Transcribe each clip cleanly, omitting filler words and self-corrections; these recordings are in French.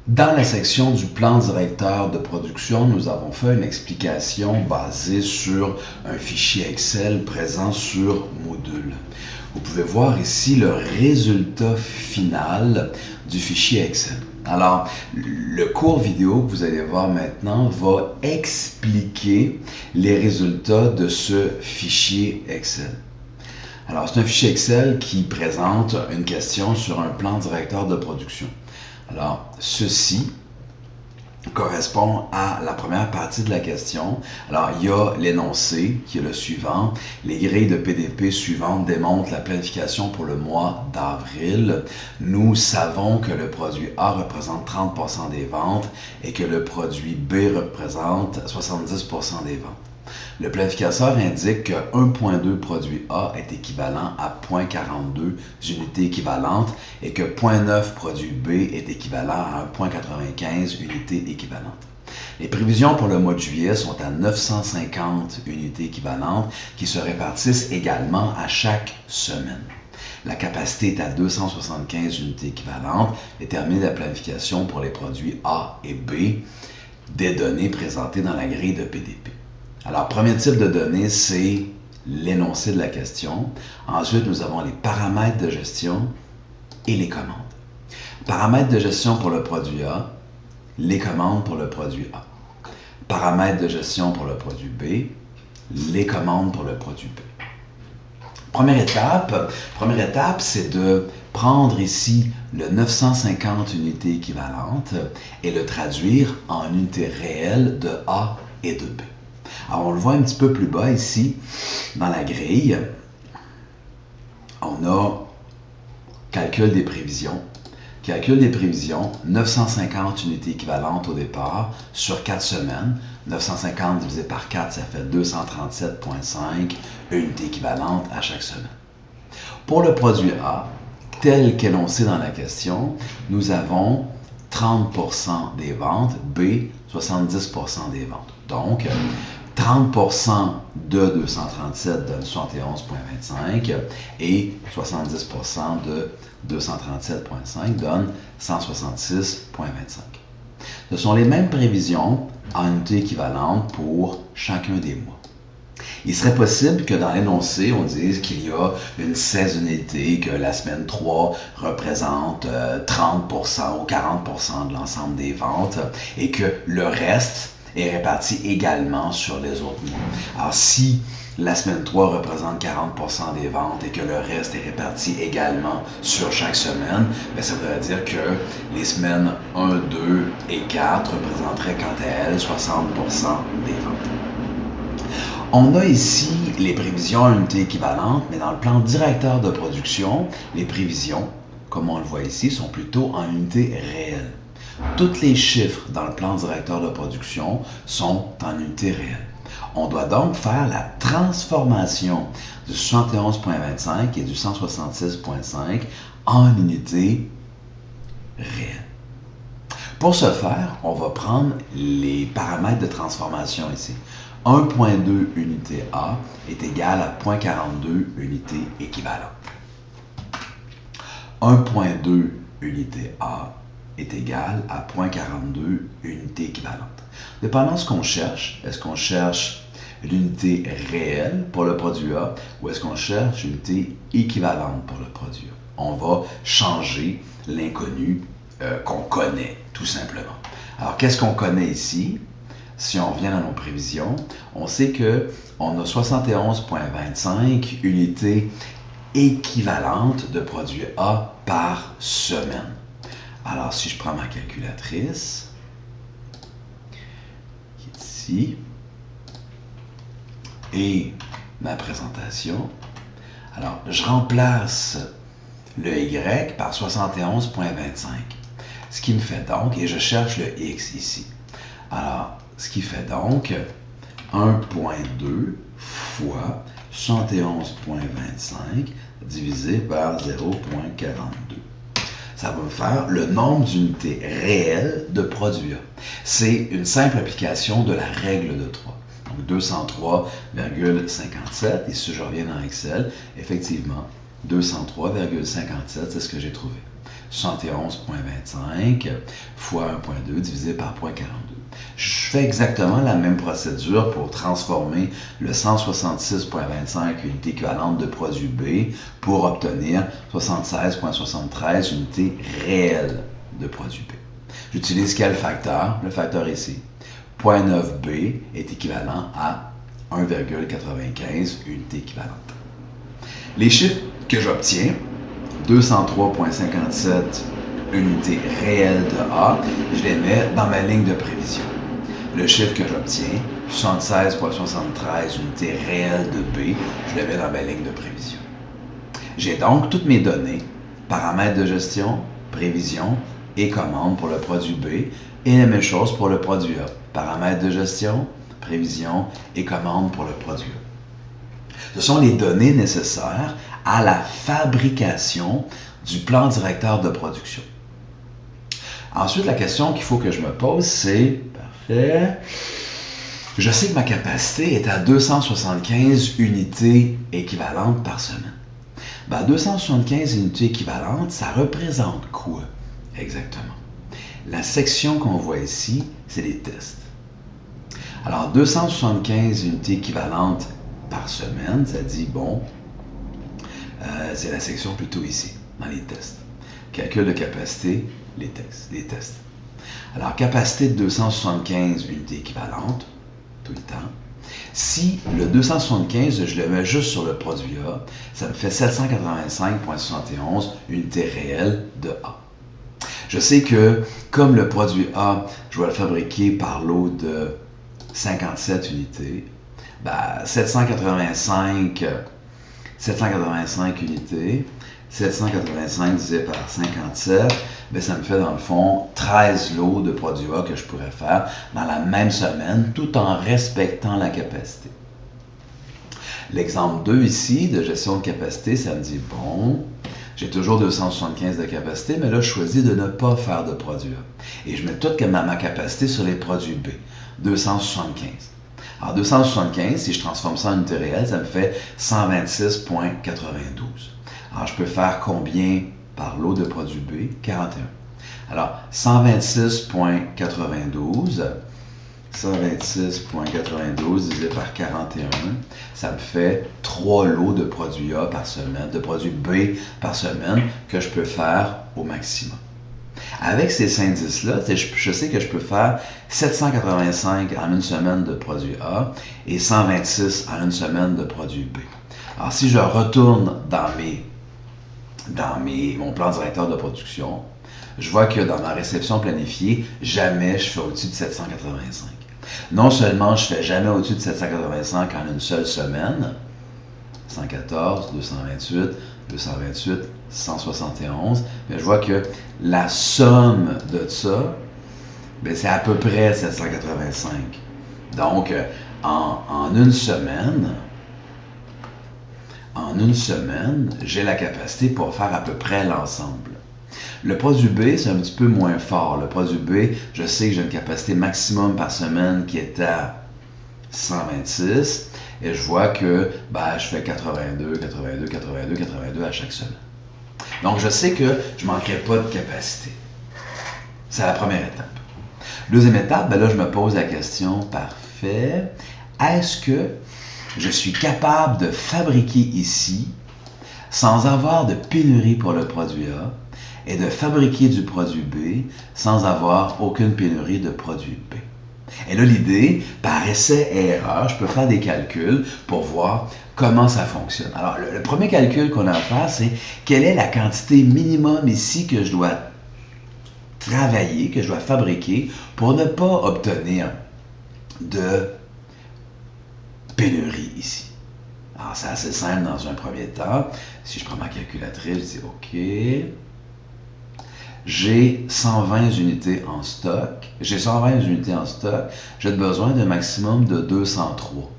Dans la section du plan directeur de production, nous avons fait une explication basée sur un fichier Excel présent sur Module. Vous pouvez voir ici le résultat final du fichier Excel. Alors, le cours vidéo que vous allez voir maintenant va expliquer les résultats de ce fichier Excel. Alors, c'est un fichier Excel qui présente une question sur un plan directeur de production. Alors, ceci correspond à la première partie de la question. Alors, il y a l'énoncé qui est le suivant. Les grilles de PDP suivantes démontrent la planification pour le mois d'avril. Nous savons que le produit A représente 30% des ventes et que le produit B représente 70% des ventes. Le planificateur indique que 1.2 produit A est équivalent à 0.42 unités équivalentes et que 0.9 produit B est équivalent à 1.95 unités équivalentes. Les prévisions pour le mois de juillet sont à 950 unités équivalentes qui se répartissent également à chaque semaine. La capacité est à 275 unités équivalentes. Détermine la planification pour les produits A et B des données présentées dans la grille de PDP. Alors, premier type de données, c'est l'énoncé de la question. Ensuite, nous avons les paramètres de gestion et les commandes. Paramètres de gestion pour le produit A, les commandes pour le produit A. Paramètres de gestion pour le produit B, les commandes pour le produit B. Première étape, c'est de prendre ici le 950 unités équivalentes et le traduire en unités réelles de A et de B. Alors, on le voit un petit peu plus bas ici, dans la grille. On a calcul des prévisions. Calcul des prévisions, 950 unités équivalentes au départ sur 4 semaines. 950 divisé par 4, ça fait 237,5 unités équivalentes à chaque semaine. Pour le produit A, tel qu'énoncé dans la question, nous avons 30% des ventes, B, 70% des ventes. Donc, 30% de 237 donne 71,25 et 70% de 237,5 donne 166,25. Ce sont les mêmes prévisions en unités équivalentes pour chacun des mois. Il serait possible que dans l'énoncé, on dise qu'il y a une saisonnalité, que la semaine 3 représente 30% ou 40% de l'ensemble des ventes et que le reste est réparti également sur les autres mois. Alors, si la semaine 3 représente 40% des ventes et que le reste est réparti également sur chaque semaine, bien, ça veut dire que les semaines 1, 2 et 4 représenteraient quant à elles 60% des ventes. On a ici les prévisions en unités équivalentes, mais dans le plan directeur de production, les prévisions, comme on le voit ici, sont plutôt en unités réelles. Tous les chiffres dans le plan directeur de production sont en unités réelles. On doit donc faire la transformation du 71,25 et du 166,5 en unités réelles. Pour ce faire, on va prendre les paramètres de transformation ici. 1.2 unité A est égal à 0.42 unités équivalentes. 1.2 unité A est égal à 0.42 unités équivalentes. Dépendant de ce qu'on cherche, est-ce qu'on cherche l'unité réelle pour le produit A ou est-ce qu'on cherche l'unité équivalente pour le produit A? On va changer l'inconnu qu'on connaît, tout simplement. Alors, qu'est-ce qu'on connaît ici? Si on revient dans nos prévisions, on sait qu'on a 71,25 unités équivalentes de produit A par semaine. Alors, si je prends ma calculatrice, qui est ici, et ma présentation, alors je remplace le Y par 71,25. Ce qui me fait donc, et je cherche le X ici. Alors, ce qui fait donc 1.2 fois 71,25 divisé par 0.42. Ça va me faire le nombre d'unités réelles de produits A. C'est une simple application de la règle de 3. Donc 203,57. Et si je reviens dans Excel, effectivement, 203,57, c'est ce que j'ai trouvé. 71,25 fois 1,2 divisé par 0,42. Je fais exactement la même procédure pour transformer le 166,25 unités équivalentes de produit B pour obtenir 76,73 unités réelles de produit B. J'utilise quel facteur? Le facteur ici. 0,9B est équivalent à 1,95 unités équivalentes. Les chiffres que j'obtiens, 203,57 unités réelles de A, je les mets dans ma ligne de prévision. Le chiffre que j'obtiens, 76,73 unités réelles de B, je les mets dans ma ligne de prévision. J'ai donc toutes mes données, paramètres de gestion, prévision et commande pour le produit B, et la même chose pour le produit A. Paramètres de gestion, prévision et commande pour le produit A. Ce sont les données nécessaires à la fabrication du plan directeur de production. Ensuite, la question qu'il faut que je me pose, c'est, parfait, je sais que ma capacité est à 275 unités équivalentes par semaine. 275 unités équivalentes, ça représente quoi exactement? La section qu'on voit ici, c'est les tests. Alors, 275 unités équivalentes par semaine, ça dit, bon, c'est la section plutôt ici, dans les tests. Calcul de capacité, les tests. Alors, capacité de 275 unités équivalentes, tout le temps. Si le 275, je le mets juste sur le produit A, ça me fait 785,71 unités réelles de A. Je sais que, comme le produit A, je vais le fabriquer par lot de 57 unités, 785 unités, 785 divisé par 57, ça me fait dans le fond 13 lots de produits A que je pourrais faire dans la même semaine, tout en respectant la capacité. L'exemple 2 ici, de gestion de capacité, ça me dit, bon, j'ai toujours 275 de capacité, mais là, je choisis de ne pas faire de produit A. Et je mets toute ma capacité sur les produits B, 275. Alors, 275, si je transforme ça en unité réelle, ça me fait 126,92. Alors, je peux faire combien par lot de produit B? 41. Alors, 126,92 divisé par 41, ça me fait 3 lots de produits A par semaine, de produits B par semaine que je peux faire au maximum. Avec ces indices-là, je sais que je peux faire 785 en une semaine de produit A et 126 en une semaine de produit B. Alors, si je retourne dans mon plan directeur de production, je vois que dans ma réception planifiée, jamais je fais au-dessus de 785. Non seulement je ne fais jamais au-dessus de 785 en une seule semaine, 114, 228, 228, 171, mais je vois que la somme de ça, c'est à peu près 785. Donc, en une semaine, j'ai la capacité pour faire à peu près l'ensemble. Le produit B, c'est un petit peu moins fort. Le produit B, je sais que j'ai une capacité maximum par semaine qui est à 126 et je vois que je fais 82 à chaque semaine. Donc, je sais que je ne manquerai pas de capacité. C'est la première étape. Deuxième étape, là, je me pose la question, parfait, est-ce que je suis capable de fabriquer ici sans avoir de pénurie pour le produit A et de fabriquer du produit B sans avoir aucune pénurie de produit B? Et là, l'idée, par essai et erreur, je peux faire des calculs pour voir comment ça fonctionne. Alors, le premier calcul qu'on a à faire, c'est quelle est la quantité minimum ici que je dois travailler, que je dois fabriquer pour ne pas obtenir de pénurie ici. Alors, c'est assez simple dans un premier temps. Si je prends ma calculatrice, je dis OK. J'ai 120 unités en stock. J'ai besoin d'un maximum de 203.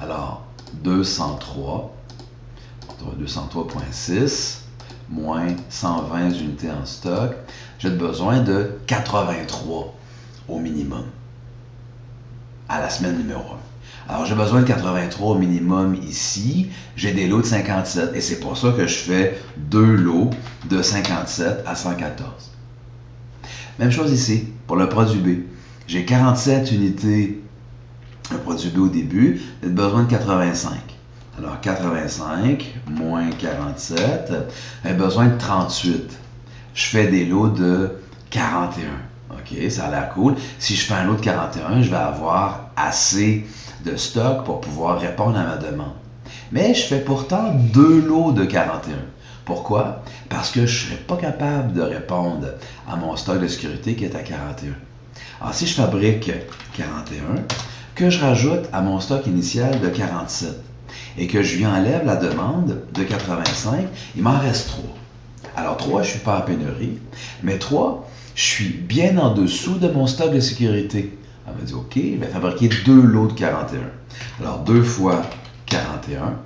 Alors, 203,6 moins 120 unités en stock, j'ai besoin de 83 au minimum à la semaine numéro 1. Alors, j'ai besoin de 83 au minimum ici. J'ai des lots de 57 et c'est pour ça que je fais 2 lots de 57 à 114. Même chose ici, pour le produit B. J'ai 47 unités de produit B au début, j'ai besoin de 85. Alors, 85 moins 47, j'ai besoin de 38. Je fais des lots de 41. OK, ça a l'air cool. Si je fais un lot de 41, je vais avoir assez de stock pour pouvoir répondre à ma demande. Mais je fais pourtant 2 lots de 41. Pourquoi? Parce que je ne serais pas capable de répondre à mon stock de sécurité qui est à 41. Alors, si je fabrique 41, que je rajoute à mon stock initial de 47 et que je lui enlève la demande de 85, il m'en reste 3. Alors 3, je ne suis pas en pénurie, mais 3, je suis bien en dessous de mon stock de sécurité. On m'a dit, OK, je vais fabriquer 2 lots de 41. Alors 2 fois 41,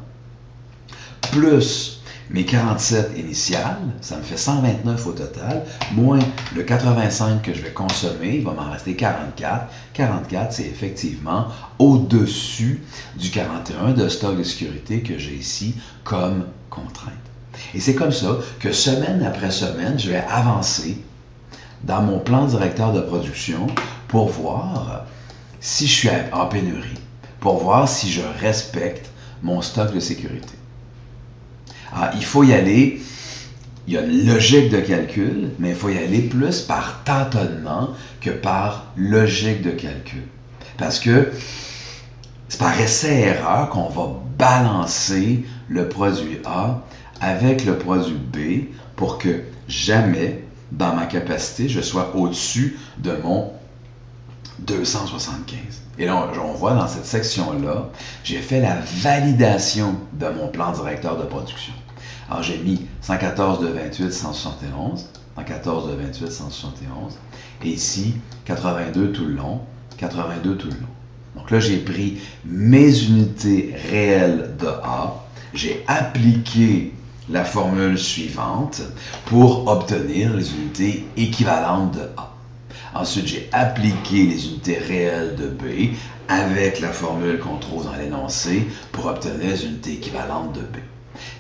plus mes 47 initiales, ça me fait 129 au total, moins le 85 que je vais consommer, il va m'en rester 44. 44, c'est effectivement au-dessus du 41 de stock de sécurité que j'ai ici comme contrainte. Et c'est comme ça que semaine après semaine, je vais avancer dans mon plan directeur de production pour voir si je suis en pénurie, pour voir si je respecte mon stock de sécurité. Alors, il faut y aller, il y a une logique de calcul, mais il faut y aller plus par tâtonnement que par logique de calcul. Parce que c'est par essai-erreur qu'on va balancer le produit A avec le produit B pour que jamais, dans ma capacité, je sois au-dessus de mon 275. Et là, on voit dans cette section-là, j'ai fait la validation de mon plan directeur de production. Alors, j'ai mis 114 de 28, 171, 114 de 28, 171, et ici, 82 tout le long, 82 tout le long. Donc là, j'ai pris mes unités réelles de A, j'ai appliqué la formule suivante pour obtenir les unités équivalentes de A. Ensuite, j'ai appliqué les unités réelles de B avec la formule qu'on trouve dans l'énoncé pour obtenir les unités équivalentes de B.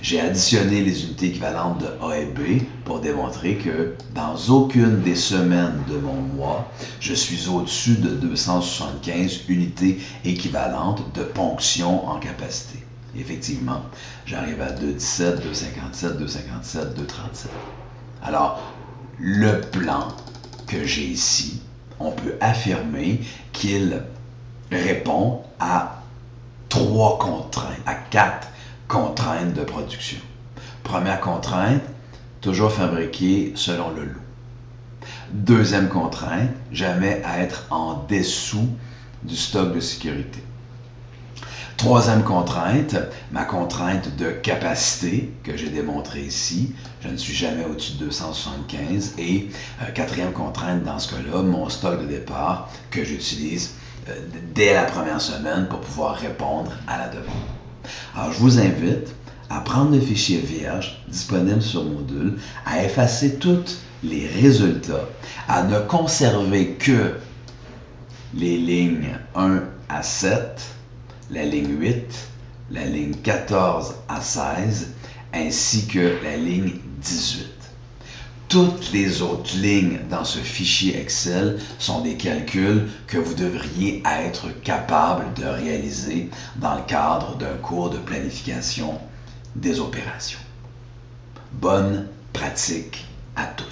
J'ai additionné les unités équivalentes de A et B pour démontrer que dans aucune des semaines de mon mois, je suis au-dessus de 275 unités équivalentes de ponction en capacité. Effectivement, j'arrive à 217, 257, 257, 237. Alors, le plan que j'ai ici, on peut affirmer qu'il répond à 3 contraintes, à 4 contraintes de production. Première contrainte, toujours fabriquer selon le lot. Deuxième contrainte, jamais être en dessous du stock de sécurité. Troisième contrainte, ma contrainte de capacité que j'ai démontrée ici. Je ne suis jamais au-dessus de 275. Et quatrième contrainte dans ce cas-là, mon stock de départ que j'utilise dès la première semaine pour pouvoir répondre à la demande. Alors, je vous invite à prendre le fichier vierge disponible sur Module, à effacer tous les résultats, à ne conserver que les lignes 1 à 7, la ligne 8, la ligne 14 à 16, ainsi que la ligne 18. Toutes les autres lignes dans ce fichier Excel sont des calculs que vous devriez être capable de réaliser dans le cadre d'un cours de planification des opérations. Bonne pratique à tous.